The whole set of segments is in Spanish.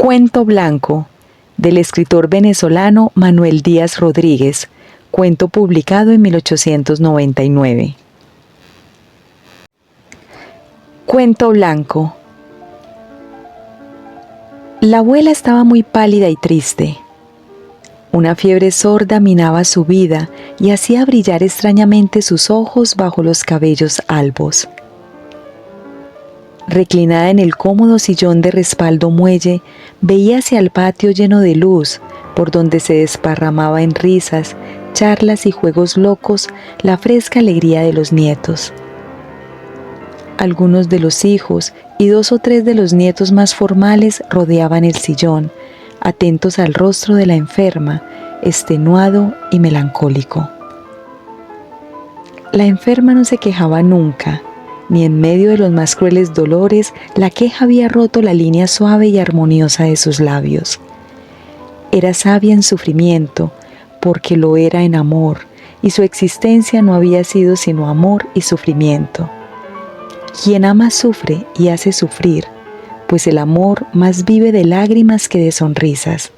Cuento Blanco, del escritor venezolano Manuel Díaz Rodríguez, cuento publicado en 1899. Cuento Blanco. La abuela estaba muy pálida y triste. Una fiebre sorda minaba su vida y hacía brillar extrañamente sus ojos bajo los cabellos albos. Reclinada en el cómodo sillón de respaldo muelle, veía hacia el patio lleno de luz, por donde se desparramaba en risas, charlas y juegos locos la fresca alegría de los nietos. Algunos de los hijos y 2 o 3 de los nietos más formales rodeaban el sillón, atentos al rostro de la enferma, extenuado y melancólico. La enferma no se quejaba nunca, ni en medio de los más crueles dolores la queja había roto la línea suave y armoniosa de sus labios. Era sabia en sufrimiento, porque lo era en amor, y su existencia no había sido sino amor y sufrimiento. Quien ama sufre y hace sufrir, pues el amor más vive de lágrimas que de sonrisas.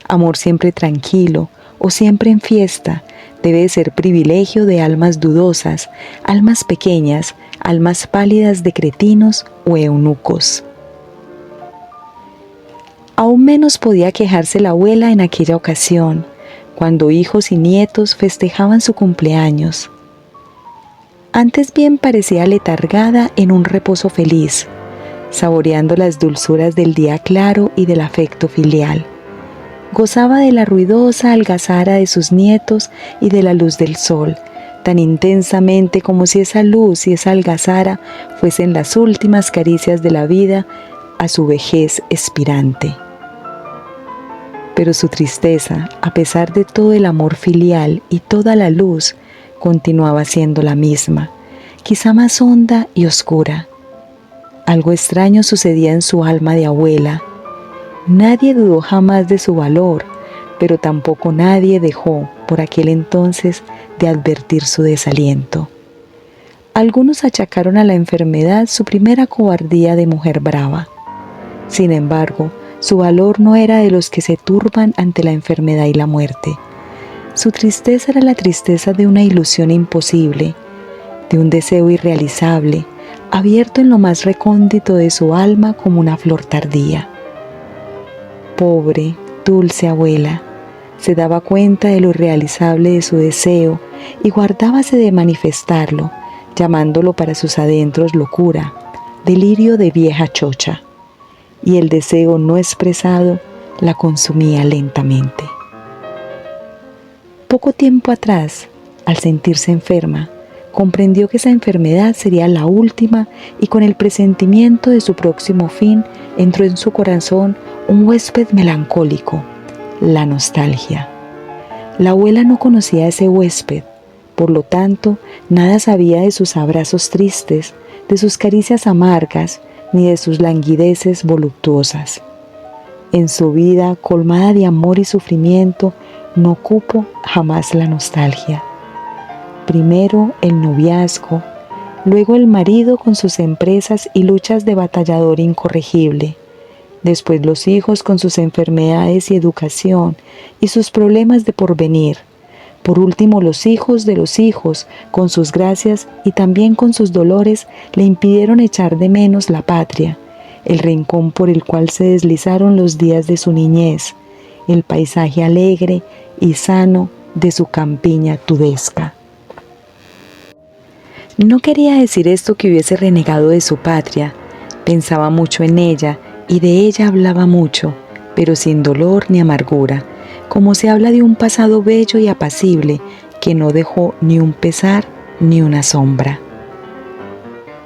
Amor siempre tranquilo o siempre en fiesta debe ser privilegio de almas dudosas, almas pequeñas, almas pálidas de cretinos o eunucos. Aún menos podía quejarse la abuela en aquella ocasión, cuando hijos y nietos festejaban su cumpleaños. Antes bien parecía letargada en un reposo feliz, saboreando las dulzuras del día claro y del afecto filial. Gozaba de la ruidosa algazara de sus nietos y de la luz del sol, tan intensamente como si esa luz y esa algazara fuesen las últimas caricias de la vida a su vejez expirante. Pero su tristeza, a pesar de todo el amor filial y toda la luz, continuaba siendo la misma, quizá más honda y oscura. Algo extraño sucedía en su alma de abuela. Nadie dudó jamás de su valor, pero tampoco nadie dejó, por aquel entonces, de advertir su desaliento. Algunos achacaron a la enfermedad su primera cobardía de mujer brava. Sin embargo, su valor no era de los que se turban ante la enfermedad y la muerte. Su tristeza era la tristeza de una ilusión imposible, de un deseo irrealizable, abierto en lo más recóndito de su alma como una flor tardía. Pobre, dulce abuela, se daba cuenta de lo irrealizable de su deseo y guardábase de manifestarlo, llamándolo para sus adentros locura, delirio de vieja chocha, y el deseo no expresado la consumía lentamente. Poco tiempo atrás, al sentirse enferma, comprendió que esa enfermedad sería la última y con el presentimiento de su próximo fin entró en su corazón un huésped melancólico, la nostalgia. La abuela no conocía a ese huésped, por lo tanto, nada sabía de sus abrazos tristes, de sus caricias amargas, ni de sus languideces voluptuosas. En su vida, colmada de amor y sufrimiento, no cupo jamás la nostalgia. Primero el noviazgo, luego el marido con sus empresas y luchas de batallador incorregible, después los hijos con sus enfermedades y educación y sus problemas de porvenir, por último los hijos de los hijos con sus gracias y también con sus dolores le impidieron echar de menos la patria, el rincón por el cual se deslizaron los días de su niñez, el paisaje alegre y sano de su campiña tudesca. No quería decir esto que hubiese renegado de su patria, pensaba mucho en ella y de ella hablaba mucho, pero sin dolor ni amargura, como se habla de un pasado bello y apacible que no dejó ni un pesar ni una sombra.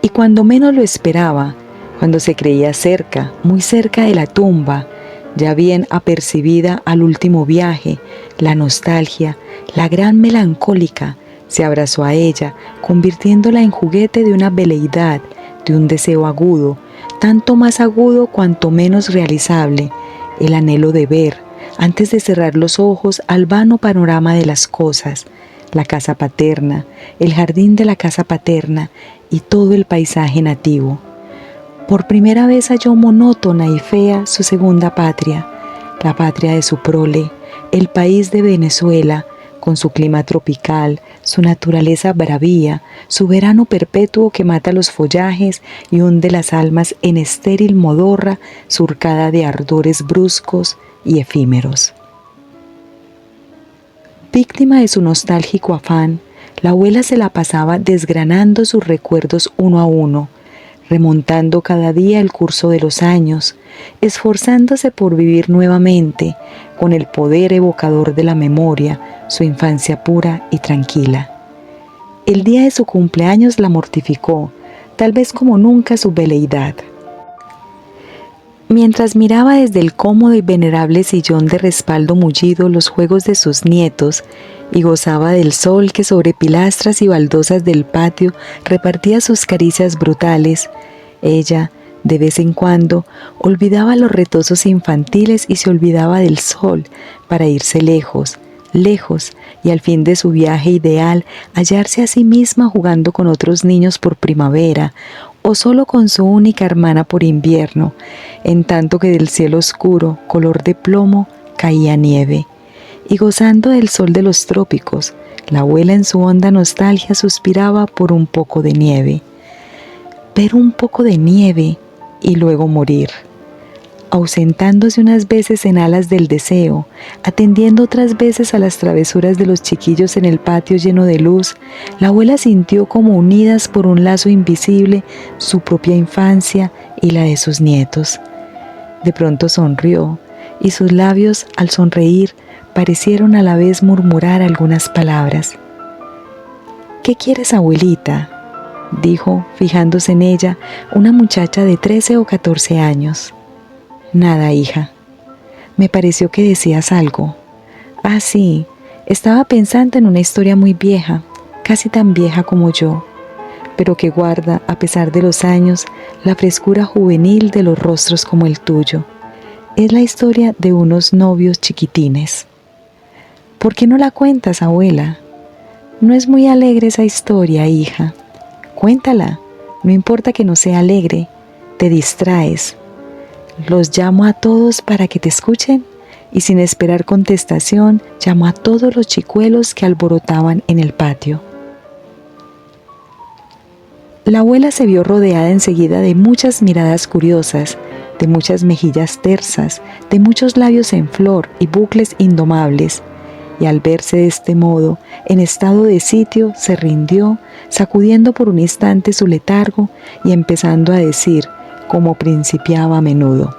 Y cuando menos lo esperaba, cuando se creía cerca, muy cerca de la tumba, ya bien apercibida al último viaje, la nostalgia, la gran melancólica, se abrazó a ella, convirtiéndola en juguete de una veleidad, de un deseo agudo, tanto más agudo cuanto menos realizable, el anhelo de ver, antes de cerrar los ojos al vano panorama de las cosas, la casa paterna, el jardín de la casa paterna y todo el paisaje nativo. Por primera vez halló monótona y fea su segunda patria, la patria de su prole, el país de Venezuela, con su clima tropical, su naturaleza bravía, su verano perpetuo que mata los follajes y hunde las almas en estéril modorra surcada de ardores bruscos y efímeros. Víctima de su nostálgico afán, la abuela se la pasaba desgranando sus recuerdos uno a uno, remontando cada día el curso de los años, esforzándose por vivir nuevamente, con el poder evocador de la memoria, su infancia pura y tranquila. El día de su cumpleaños la mortificó, tal vez como nunca su veleidad. Mientras miraba desde el cómodo y venerable sillón de respaldo mullido los juegos de sus nietos y gozaba del sol que sobre pilastras y baldosas del patio repartía sus caricias brutales, ella, de vez en cuando, olvidaba los retosos infantiles y se olvidaba del sol para irse lejos, lejos, y al fin de su viaje ideal hallarse a sí misma jugando con otros niños por primavera, o solo con su única hermana por invierno, en tanto que del cielo oscuro, color de plomo, caía nieve. Y gozando del sol de los trópicos, la abuela en su honda nostalgia suspiraba por un poco de nieve. Ver un poco de nieve y luego morir. Ausentándose unas veces en alas del deseo, atendiendo otras veces a las travesuras de los chiquillos en el patio lleno de luz, la abuela sintió como unidas por un lazo invisible su propia infancia y la de sus nietos. De pronto sonrió, y sus labios, al sonreír, parecieron a la vez murmurar algunas palabras. «¿Qué quieres, abuelita?», dijo, fijándose en ella, una muchacha de 13 o 14 años. «Nada, hija. Me pareció que decías algo». «Ah, sí, estaba pensando en una historia muy vieja, casi tan vieja como yo, pero que guarda, a pesar de los años, la frescura juvenil de los rostros como el tuyo. Es la historia de unos novios chiquitines». «¿Por qué no la cuentas, abuela?» «No es muy alegre esa historia, hija». «Cuéntala, no importa que no sea alegre, te distraes». «Los llamo a todos para que te escuchen», y sin esperar contestación, llamó a todos los chicuelos que alborotaban en el patio. La abuela se vio rodeada enseguida de muchas miradas curiosas, de muchas mejillas tersas, de muchos labios en flor y bucles indomables, y al verse de este modo, en estado de sitio, se rindió, sacudiendo por un instante su letargo y empezando a decir, como principiaba a menudo: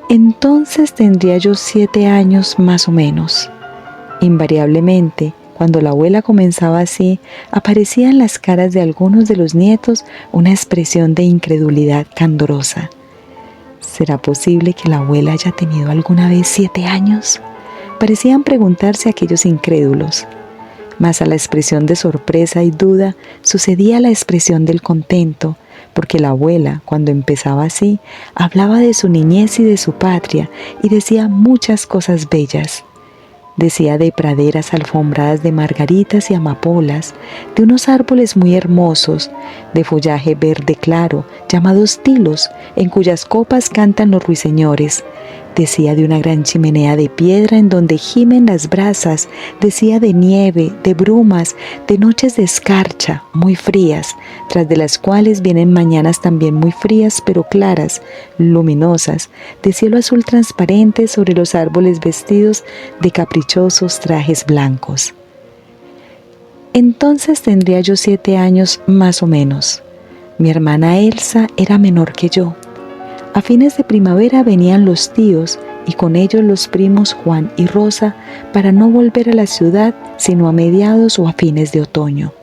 «Entonces tendría yo 7 años más o menos». Invariablemente, cuando la abuela comenzaba así, aparecía en las caras de algunos de los nietos una expresión de incredulidad candorosa. ¿Será posible que la abuela haya tenido alguna vez 7 años? Parecían preguntarse aquellos incrédulos. Mas a la expresión de sorpresa y duda sucedía la expresión del contento, porque la abuela, cuando empezaba así, hablaba de su niñez y de su patria, y decía muchas cosas bellas. Decía de praderas alfombradas de margaritas y amapolas, de unos árboles muy hermosos, de follaje verde claro, llamados tilos, en cuyas copas cantan los ruiseñores. Decía de una gran chimenea de piedra en donde gimen las brasas, decía de nieve, de brumas, de noches de escarcha, muy frías, tras de las cuales vienen mañanas también muy frías pero claras, luminosas, de cielo azul transparente sobre los árboles vestidos de caprichosos trajes blancos. Entonces tendría yo 7 años más o menos. Mi hermana Elsa era menor que yo. A fines de primavera venían los tíos y con ellos los primos Juan y Rosa para no volver a la ciudad sino a mediados o a fines de otoño.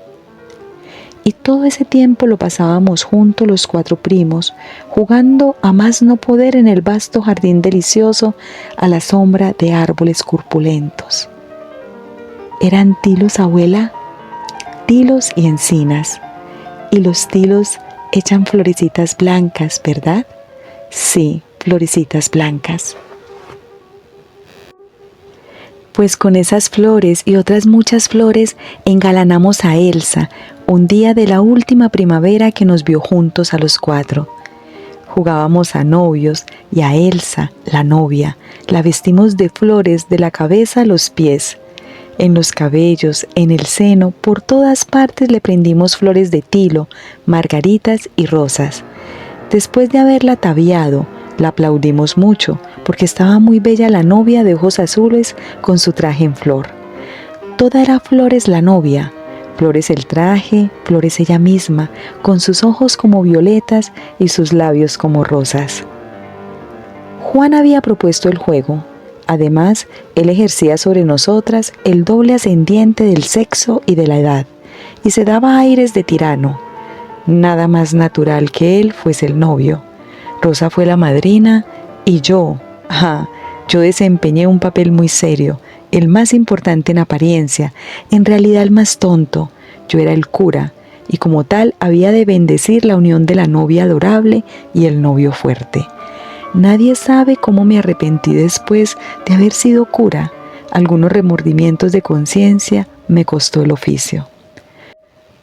Y todo ese tiempo lo pasábamos juntos los 4 primos, jugando a más no poder en el vasto jardín delicioso a la sombra de árboles corpulentos. ¿Eran tilos, abuela? Tilos y encinas. Y los tilos echan florecitas blancas, ¿verdad? Sí, florecitas blancas. Pues con esas flores y otras muchas flores engalanamos a Elsa un día de la última primavera que nos vio juntos a los 4. Jugábamos a novios y a Elsa, la novia, la vestimos de flores de la cabeza a los pies. En los cabellos, en el seno, por todas partes le prendimos flores de tilo, margaritas y rosas. Después de haberla ataviado, la aplaudimos mucho porque estaba muy bella la novia de ojos azules con su traje en flor. Toda era flores la novia, flores el traje, flores ella misma, con sus ojos como violetas y sus labios como rosas. Juan había propuesto el juego. Además, él ejercía sobre nosotras el doble ascendiente del sexo y de la edad, y se daba aires de tirano. Nada más natural que él fuese el novio. Rosa fue la madrina y yo desempeñé un papel muy serio, el más importante en apariencia, en realidad el más tonto. Yo era el cura, y como tal había de bendecir la unión de la novia adorable y el novio fuerte. Nadie sabe cómo me arrepentí después de haber sido cura. Algunos remordimientos de conciencia me costó el oficio.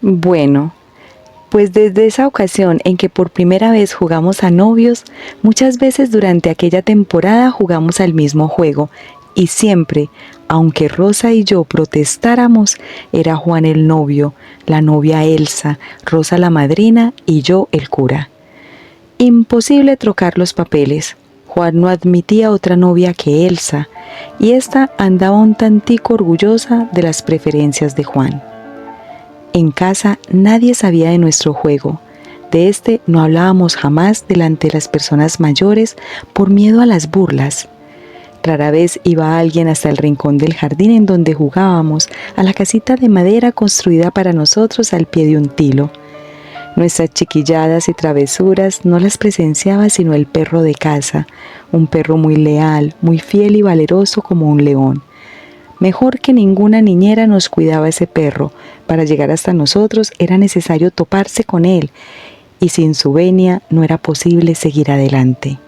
Bueno, pues desde esa ocasión en que por primera vez jugamos a novios, muchas veces durante aquella temporada jugamos al mismo juego, y siempre, aunque Rosa y yo protestáramos, era Juan el novio, la novia Elsa, Rosa la madrina y yo el cura. Imposible trocar los papeles. Juan no admitía otra novia que Elsa, y ésta andaba un tantico orgullosa de las preferencias de Juan. En casa nadie sabía de nuestro juego. De este no hablábamos jamás delante de las personas mayores por miedo a las burlas. Rara vez iba alguien hasta el rincón del jardín en donde jugábamos, a la casita de madera construida para nosotros al pie de un tilo. Nuestras chiquilladas y travesuras no las presenciaba sino el perro de casa, un perro muy leal, muy fiel y valeroso como un león. Mejor que ninguna niñera nos cuidaba ese perro. Para llegar hasta nosotros era necesario toparse con él, y sin su venia no era posible seguir adelante.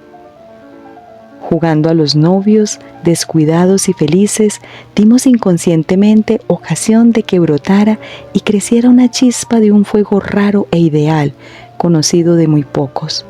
Jugando a los novios, descuidados y felices, dimos inconscientemente ocasión de que brotara y creciera una chispa de un fuego raro e ideal, conocido de muy pocos.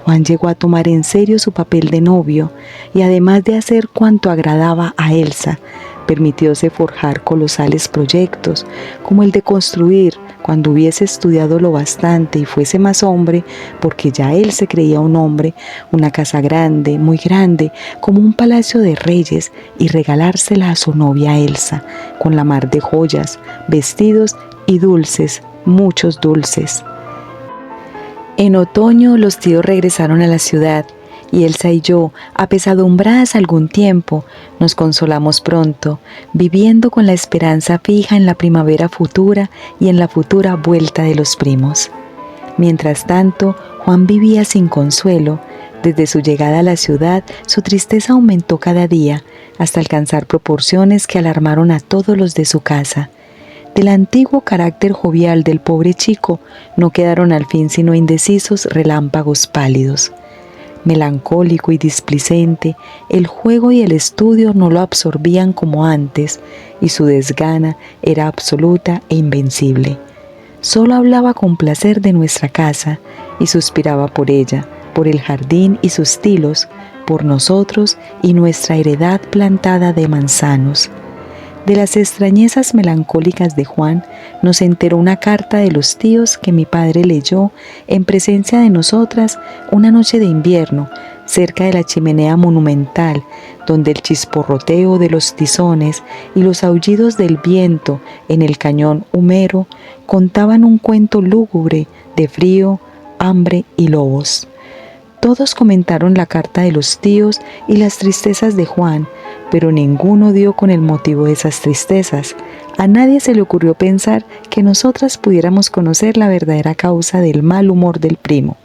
Juan llegó a tomar en serio su papel de novio, y además de hacer cuanto agradaba a Elsa, permitióse forjar colosales proyectos, como el de construir, cuando hubiese estudiado lo bastante y fuese más hombre, porque ya él se creía un hombre, una casa grande, muy grande, como un palacio de reyes, y regalársela a su novia Elsa, con la mar de joyas, vestidos y dulces, muchos dulces. En otoño los tíos regresaron a la ciudad, y Elsa y yo, apesadumbradas algún tiempo, nos consolamos pronto, viviendo con la esperanza fija en la primavera futura y en la futura vuelta de los primos. Mientras tanto, Juan vivía sin consuelo. Desde su llegada a la ciudad, su tristeza aumentó cada día, hasta alcanzar proporciones que alarmaron a todos los de su casa. Del antiguo carácter jovial del pobre chico no quedaron al fin sino indecisos relámpagos pálidos. Melancólico y displicente, el juego y el estudio no lo absorbían como antes, y su desgana era absoluta e invencible. Solo hablaba con placer de nuestra casa, y suspiraba por ella, por el jardín y sus tilos, por nosotros y nuestra heredad plantada de manzanos. De las extrañezas melancólicas de Juan nos enteró una carta de los tíos que mi padre leyó en presencia de nosotras una noche de invierno, cerca de la chimenea monumental, donde el chisporroteo de los tizones y los aullidos del viento en el cañón humero contaban un cuento lúgubre de frío, hambre y lobos. Todos comentaron la carta de los tíos y las tristezas de Juan, pero ninguno dio con el motivo de esas tristezas. A nadie se le ocurrió pensar que nosotras pudiéramos conocer la verdadera causa del mal humor del primo.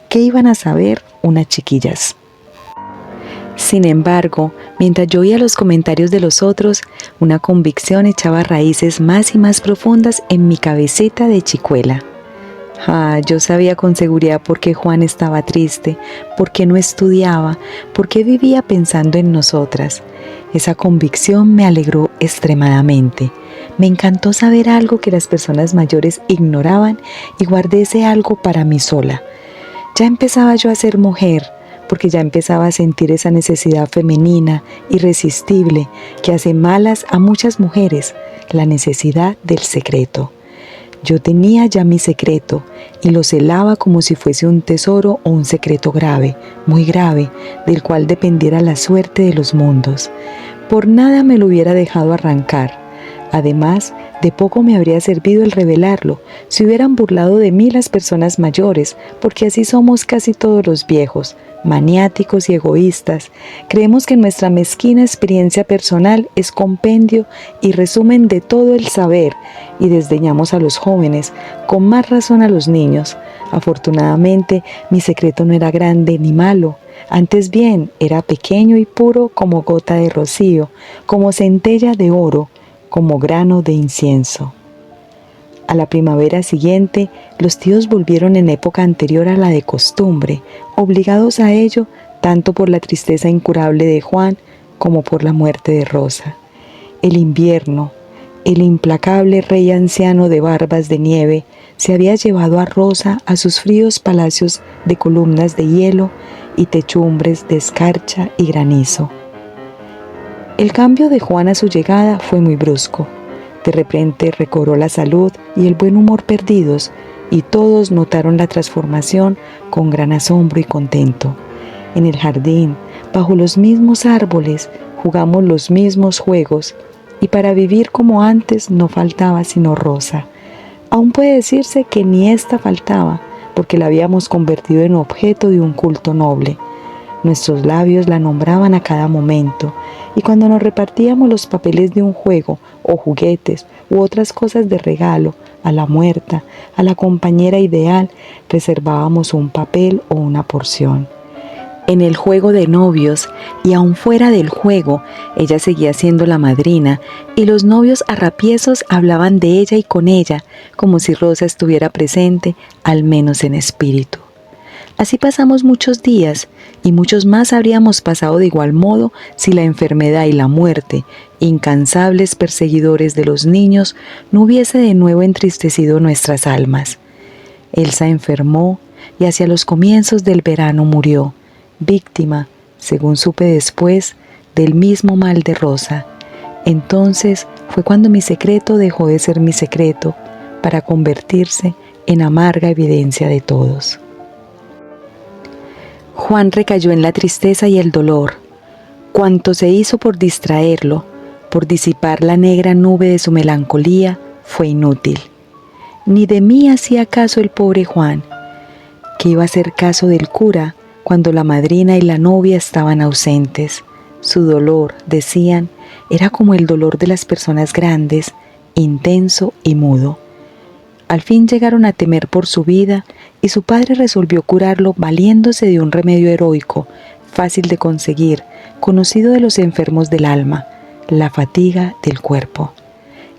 ¿Qué iban a saber unas chiquillas? Sin embargo, mientras yo oía los comentarios de los otros, una convicción echaba raíces más y más profundas en mi cabecita de chicuela. Yo sabía con seguridad por qué Juan estaba triste, por qué no estudiaba, por qué vivía pensando en nosotras. Esa convicción me alegró extremadamente. Me encantó saber algo que las personas mayores ignoraban y guardé ese algo para mí sola. Ya empezaba yo a ser mujer, porque ya empezaba a sentir esa necesidad femenina, irresistible, que hace malas a muchas mujeres, la necesidad del secreto. Yo tenía ya mi secreto y lo celaba como si fuese un tesoro o un secreto grave, muy grave, del cual dependiera la suerte de los mundos. Por nada me lo hubiera dejado arrancar. Además, de poco me habría servido el revelarlo, si hubieran burlado de mí las personas mayores, porque así somos casi todos los viejos, maniáticos y egoístas. Creemos que nuestra mezquina experiencia personal es compendio y resumen de todo el saber, y desdeñamos a los jóvenes, con más razón a los niños. Afortunadamente, mi secreto no era grande ni malo. Antes bien, era pequeño y puro como gota de rocío, como centella de oro, como grano de incienso. A la primavera siguiente, los tíos volvieron en época anterior a la de costumbre, obligados a ello tanto por la tristeza incurable de Juan como por la muerte de Rosa. El invierno, el implacable rey anciano de barbas de nieve, se había llevado a Rosa a sus fríos palacios de columnas de hielo y techumbres de escarcha y granizo. El cambio de Juan a su llegada fue muy brusco. De repente recobró la salud y el buen humor perdidos, y todos notaron la transformación con gran asombro y contento. En el jardín, bajo los mismos árboles, jugamos los mismos juegos, y para vivir como antes no faltaba sino Rosa. Aún puede decirse que ni ésta faltaba, porque la habíamos convertido en objeto de un culto noble. Nuestros labios la nombraban a cada momento, y cuando nos repartíamos los papeles de un juego, o juguetes, u otras cosas de regalo, a la muerta, a la compañera ideal, reservábamos un papel o una porción. En el juego de novios, y aún fuera del juego, ella seguía siendo la madrina, y los novios arrapiezos hablaban de ella y con ella, como si Rosa estuviera presente, al menos en espíritu. Así pasamos muchos días, y muchos más habríamos pasado de igual modo si la enfermedad y la muerte, incansables perseguidores de los niños, no hubiese de nuevo entristecido nuestras almas. Elsa enfermó y hacia los comienzos del verano murió, víctima, según supe después, del mismo mal de Rosa. Entonces fue cuando mi secreto dejó de ser mi secreto para convertirse en amarga evidencia de todos. Juan recayó en la tristeza y el dolor. Cuanto se hizo por distraerlo, por disipar la negra nube de su melancolía, fue inútil. Ni de mí hacía caso el pobre Juan, que iba a hacer caso del cura cuando la madrina y la novia estaban ausentes. Su dolor, decían, era como el dolor de las personas grandes, intenso y mudo. Al fin llegaron a temer por su vida y su padre resolvió curarlo valiéndose de un remedio heroico, fácil de conseguir, conocido de los enfermos del alma, la fatiga del cuerpo.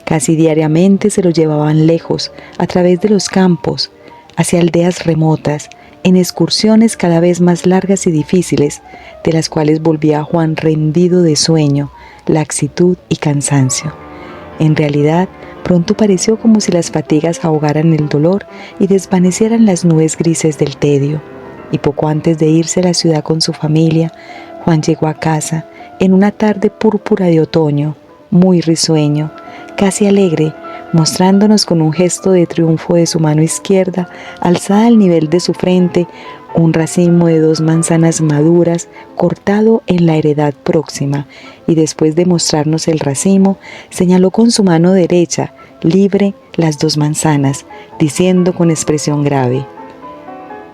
Casi diariamente se lo llevaban lejos, a través de los campos, hacia aldeas remotas, en excursiones cada vez más largas y difíciles, de las cuales volvía Juan rendido de sueño, laxitud y cansancio. En realidad, pronto pareció como si las fatigas ahogaran el dolor y desvanecieran las nubes grises del tedio. Y poco antes de irse a la ciudad con su familia, Juan llegó a casa en una tarde púrpura de otoño, muy risueño, casi alegre, mostrándonos con un gesto de triunfo de su mano izquierda, alzada al nivel de su frente, un racimo de 2 manzanas maduras cortado en la heredad próxima, y después de mostrarnos el racimo, señaló con su mano derecha, libre, las 2 manzanas, diciendo con expresión grave: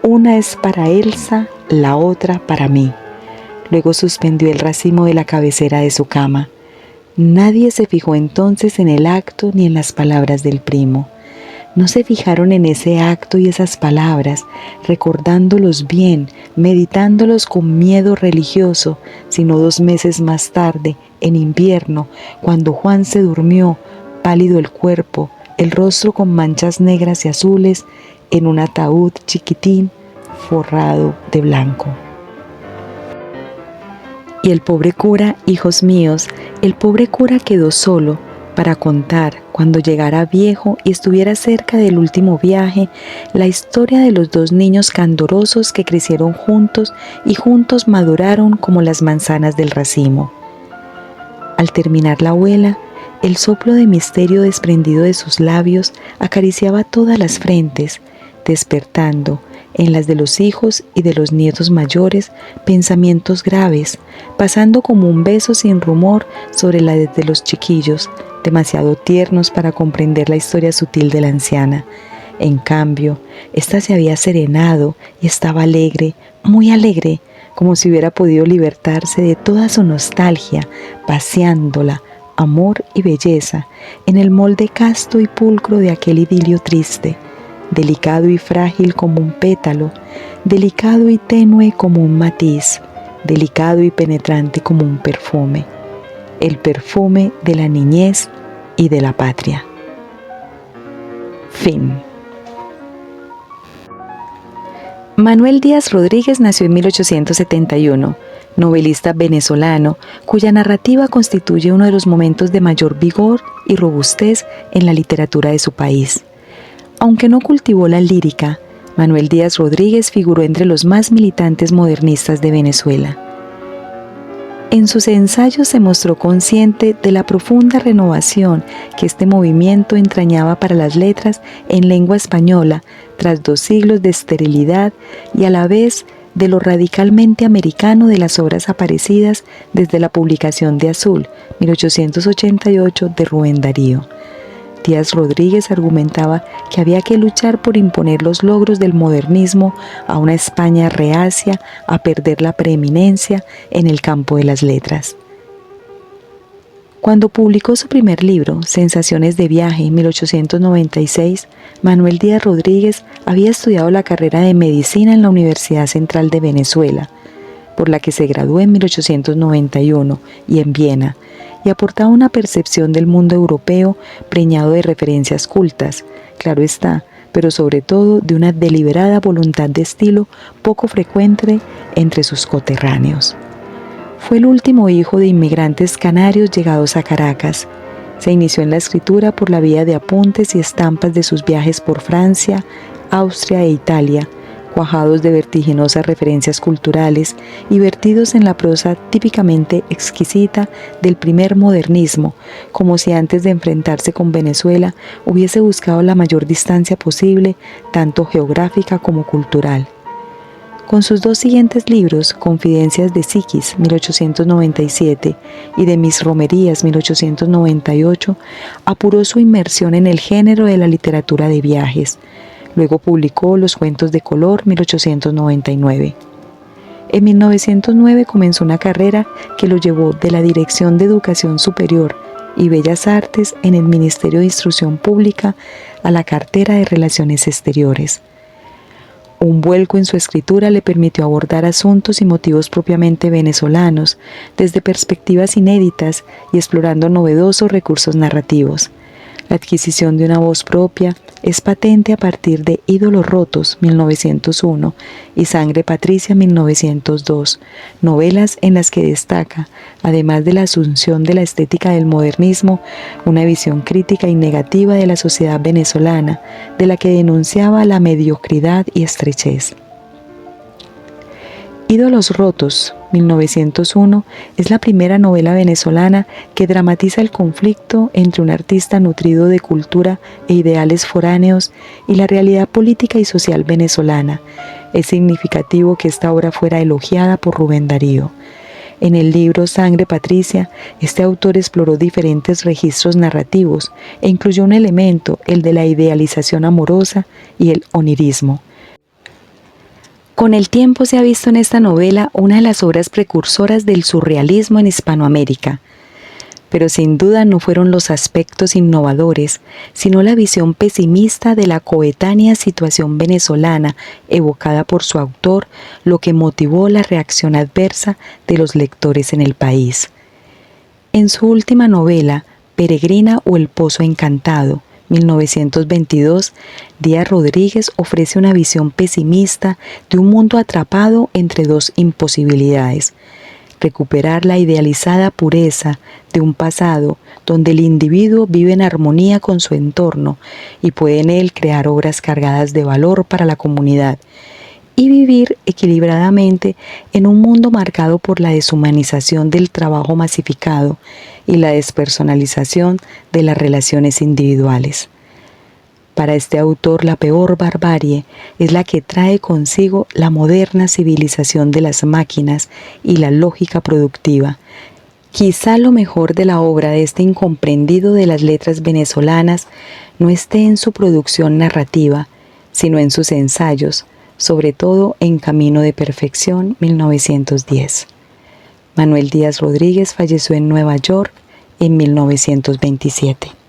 «Una es para Elsa, la otra para mí». Luego suspendió el racimo de la cabecera de su cama. Nadie se fijó entonces en el acto ni en las palabras del primo. No se fijaron en ese acto y esas palabras, recordándolos bien, meditándolos con miedo religioso, sino 2 meses más tarde, en invierno, cuando Juan se durmió, pálido el cuerpo, el rostro con manchas negras y azules, en un ataúd chiquitín forrado de blanco. Y el pobre cura, hijos míos, el pobre cura quedó solo, para contar, cuando llegara viejo y estuviera cerca del último viaje, la historia de los dos niños candorosos que crecieron juntos y juntos maduraron como las manzanas del racimo. Al terminar la abuela, el soplo de misterio desprendido de sus labios acariciaba todas las frentes, despertando, en las de los hijos y de los nietos mayores, pensamientos graves, pasando como un beso sin rumor sobre la de los chiquillos, demasiado tiernos para comprender la historia sutil de la anciana. En cambio, ésta se había serenado y estaba alegre, muy alegre, como si hubiera podido libertarse de toda su nostalgia, paseándola, amor y belleza, en el molde casto y pulcro de aquel idilio triste, delicado y frágil como un pétalo, delicado y tenue como un matiz, delicado y penetrante como un perfume, el perfume de la niñez y de la patria. Fin. Manuel Díaz Rodríguez nació en 1871, novelista venezolano, cuya narrativa constituye uno de los momentos de mayor vigor y robustez en la literatura de su país. Aunque no cultivó la lírica, Manuel Díaz Rodríguez figuró entre los más militantes modernistas de Venezuela. En sus ensayos se mostró consciente de la profunda renovación que este movimiento entrañaba para las letras en lengua española tras 2 siglos de esterilidad y a la vez de lo radicalmente americano de las obras aparecidas desde la publicación de Azul, 1888, de Rubén Darío. Díaz Rodríguez argumentaba que había que luchar por imponer los logros del modernismo a una España reacia a perder la preeminencia en el campo de las letras. Cuando publicó su primer libro, Sensaciones de viaje, en 1896, Manuel Díaz Rodríguez había estudiado la carrera de medicina en la Universidad Central de Venezuela, por la que se graduó en 1891 y en Viena, y aportaba una percepción del mundo europeo preñado de referencias cultas, claro está, pero sobre todo de una deliberada voluntad de estilo poco frecuente entre sus coterráneos. Fue el último hijo de inmigrantes canarios llegados a Caracas. Se inició en la escritura por la vía de apuntes y estampas de sus viajes por Francia, Austria e Italia, cuajados de vertiginosas referencias culturales y vertidos en la prosa típicamente exquisita del primer modernismo, como si antes de enfrentarse con Venezuela hubiese buscado la mayor distancia posible, tanto geográfica como cultural. Con sus 2 siguientes libros, Confidencias de Psiquis, 1897, y de Mis Romerías, 1898, apuró su inmersión en el género de la literatura de viajes. Luego publicó Los Cuentos de Color, 1899. En 1909 comenzó una carrera que lo llevó de la Dirección de Educación Superior y Bellas Artes en el Ministerio de Instrucción Pública a la cartera de Relaciones Exteriores. Un vuelco en su escritura le permitió abordar asuntos y motivos propiamente venezolanos, desde perspectivas inéditas y explorando novedosos recursos narrativos. La adquisición de una voz propia es patente a partir de Ídolos Rotos, 1901, y Sangre Patricia, 1902, novelas en las que destaca, además de la asunción de la estética del modernismo, una visión crítica y negativa de la sociedad venezolana, de la que denunciaba la mediocridad y estrechez. Ídolos Rotos, 1901, es la primera novela venezolana que dramatiza el conflicto entre un artista nutrido de cultura e ideales foráneos y la realidad política y social venezolana. Es significativo que esta obra fuera elogiada por Rubén Darío. En el libro Sangre Patricia, este autor exploró diferentes registros narrativos e incluyó un elemento, el de la idealización amorosa y el onirismo. Con el tiempo se ha visto en esta novela una de las obras precursoras del surrealismo en Hispanoamérica, pero sin duda no fueron los aspectos innovadores, sino la visión pesimista de la coetánea situación venezolana evocada por su autor lo que motivó la reacción adversa de los lectores en el país. En su última novela, Peregrina o El Pozo Encantado, 1922, Díaz Rodríguez ofrece una visión pesimista de un mundo atrapado entre 2 imposibilidades: recuperar la idealizada pureza de un pasado donde el individuo vive en armonía con su entorno y puede en él crear obras cargadas de valor para la comunidad y vivir equilibradamente en un mundo marcado por la deshumanización del trabajo masificado y la despersonalización de las relaciones individuales. Para este autor, la peor barbarie es la que trae consigo la moderna civilización de las máquinas y la lógica productiva. Quizá lo mejor de la obra de este incomprendido de las letras venezolanas no esté en su producción narrativa, sino en sus ensayos, sobre todo en Camino de Perfección, 1910. Manuel Díaz Rodríguez falleció en Nueva York en 1927.